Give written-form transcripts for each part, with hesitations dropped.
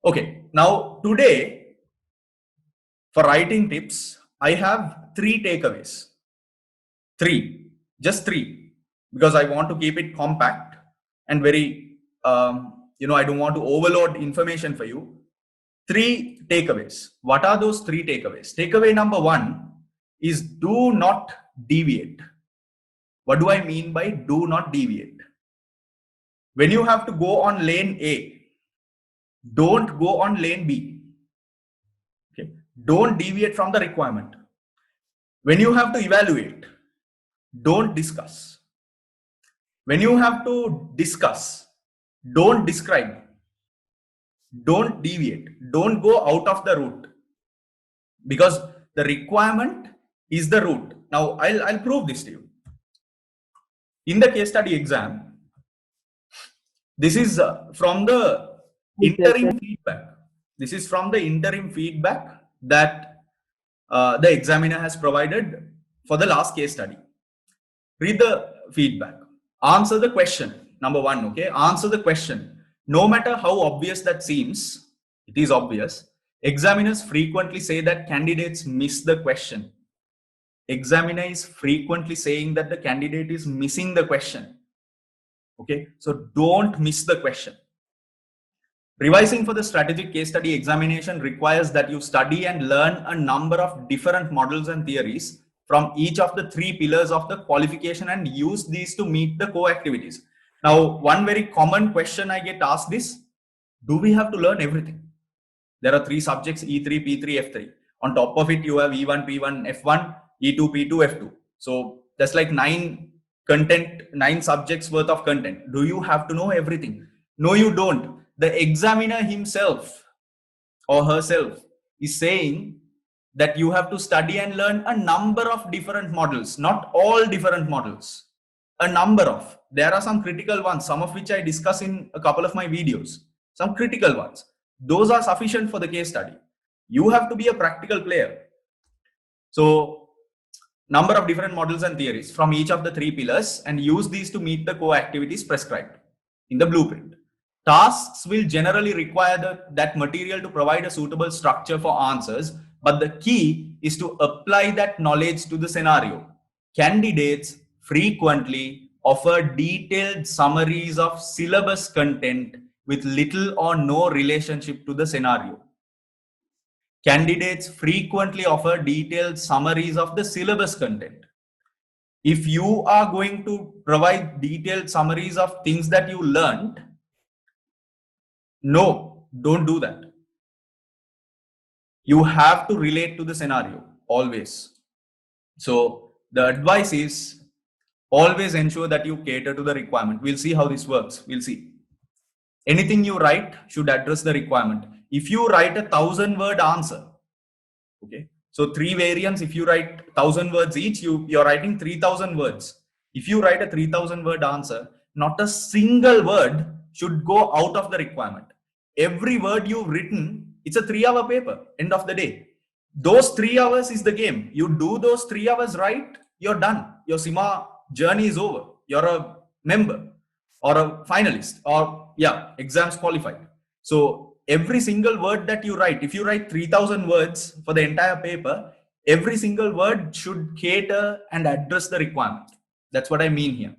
Okay, now today for writing tips, I have three takeaways. Just three, because I want to keep it compact and very, I don't want to overload information for you. Three takeaways. What are those three takeaways? Takeaway number one is do not deviate. What do I mean by do not deviate? When you have to go on lane A, don't go on lane B. Okay. Don't deviate from the requirement. When you have to evaluate, don't discuss. When you have to discuss, don't describe. Don't deviate. Don't go out of the route, because the requirement is the route. Now, I'll prove this to you. In the case study exam, this is from the interim feedback. This is from the interim feedback that the examiner has provided for the last case study. Read the feedback. Answer the question. Number one, okay? Answer the question. No matter how obvious that seems, it is obvious. Examiners frequently say that candidates miss the question. Examiner is frequently saying that the candidate is missing the question. Okay, so don't miss the question. Revising for the strategic case study examination requires that you study and learn a number of different models and theories from each of the three pillars of the qualification and use these to meet the core activities. Now, one very common question I get asked is, do we have to learn everything? There are three subjects, E3, P3, F3. On top of it, you have E1, P1, F1, E2, P2, F2. So that's like nine subjects worth of content. Do you have to know everything? No, you don't. The examiner himself or herself is saying that you have to study and learn a number of different models, not all different models, a number of. There are some critical ones, some of which I discuss in a couple of my videos, some critical ones. Those are sufficient for the case study. You have to be a practical player. So, number of different models and theories from each of the three pillars and use these to meet the core activities prescribed in the blueprint. Tasks will generally require that material to provide a suitable structure for answers, but the key is to apply that knowledge to the scenario. Candidates frequently offer detailed summaries of syllabus content with little or no relationship to the scenario. Candidates frequently offer detailed summaries of the syllabus content. If you are going to provide detailed summaries of things that you learned, no, don't do that. You have to relate to the scenario always. So the advice is always ensure that you cater to the requirement. We'll see how this works. We'll see. Anything you write should address the requirement. If you write a 1,000-word answer, okay, so three variants, if you write 1,000 words each, you're writing 3,000 words. If you write a 3,000-word answer, not a single word should go out of the requirement. Every word you've written, it's a 3-hour paper, end of the day. Those 3 hours is the game. You do those 3 hours right, you're done. Your CIMA journey is over. You're a member or a finalist, or exams qualified. So every single word that you write, if you write 3,000 words for the entire paper, every single word should cater and address the requirement. That's what I mean here.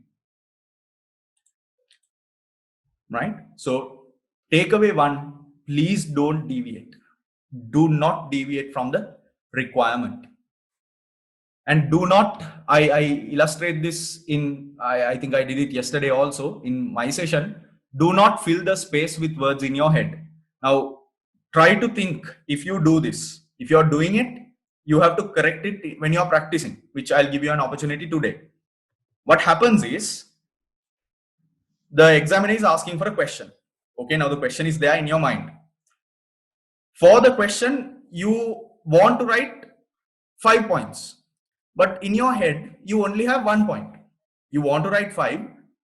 Right? So takeaway one, please don't deviate. Do not deviate from the requirement. And do not, I illustrate this in, I think I did it yesterday also in my session. Do not fill the space with words in your head. Now, try to think if you do this. If you're doing it, you have to correct it when you're practicing, which I'll give you an opportunity today. What happens is, the examiner is asking for a question. Okay, now the question is there in your mind. For the question, you want to write 5 points. But in your head, you only have 1 point. You want to write 5,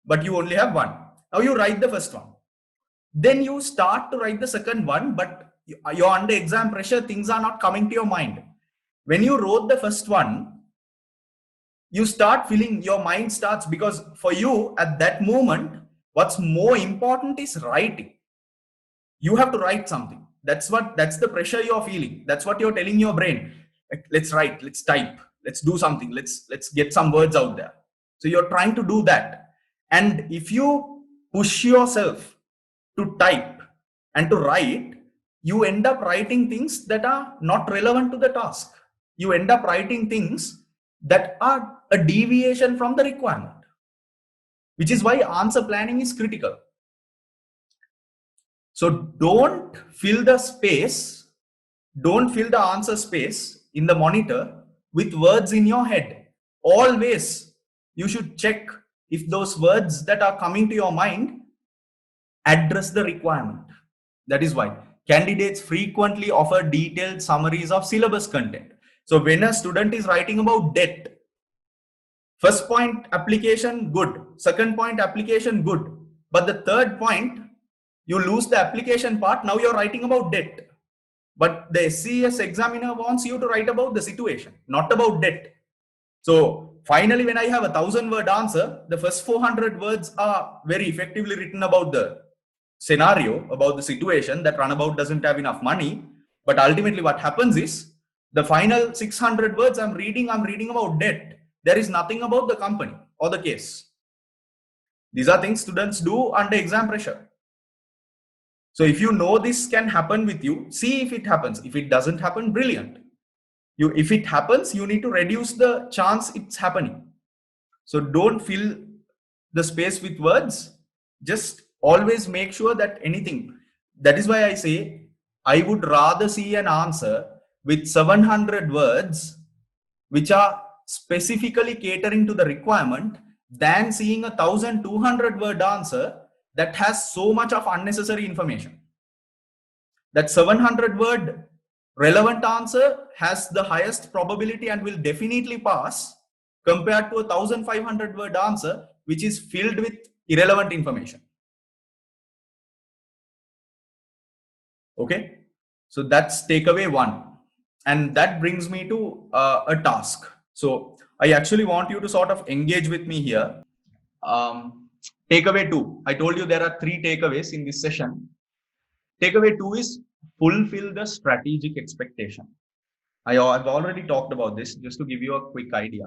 but you only have 1. Now you write the first one. Then you start to write the second one, but you're under exam pressure, things are not coming to your mind. When you wrote the first one, you start feeling, your mind starts, because for you at that moment, what's more important is writing. You have to write something. That's the pressure you're feeling. That's what you're telling your brain. Like, let's write, let's type, let's do something, let's get some words out there. So you're trying to do that. And if you push yourself to type and to write, you end up writing things that are not relevant to the task. You end up writing things that are a deviation from the requirement, which is why answer planning is critical. So don't fill the space, don't fill the answer space in the monitor with words in your head. Always you should check if those words that are coming to your mind address the requirement. That is why candidates frequently offer detailed summaries of syllabus content. So when a student is writing about debt, first point application good, second point application good, but the third point you lose the application part. Now you're writing about debt, but the SCES examiner wants you to write about the situation, not about debt. So finally, when I have 1,000-word answer, the first 400 words are very effectively written about the scenario, about the situation that Runabout doesn't have enough money. But ultimately what happens is the final 600 words I'm reading about debt. There is nothing about the company or the case. These are things students do under exam pressure. So if you know this can happen with you, see if it happens. If it doesn't happen, brilliant. If it happens, you need to reduce the chance it's happening. So don't fill the space with words. Just always make sure that anything. That is why I say I would rather see an answer with 700 words which are specifically catering to the requirement than seeing a 1,200 word answer that has so much of unnecessary information. That 700 word relevant answer has the highest probability and will definitely pass compared to a 1,500 word answer which is filled with irrelevant information. Okay, so that's takeaway one, and that brings me to a task. So I actually want you to sort of engage with me here. Takeaway two, I told you there are 3 takeaways in this session. Takeaway 2 is fulfill the strategic expectation. I've already talked about this. Just to give you a quick idea,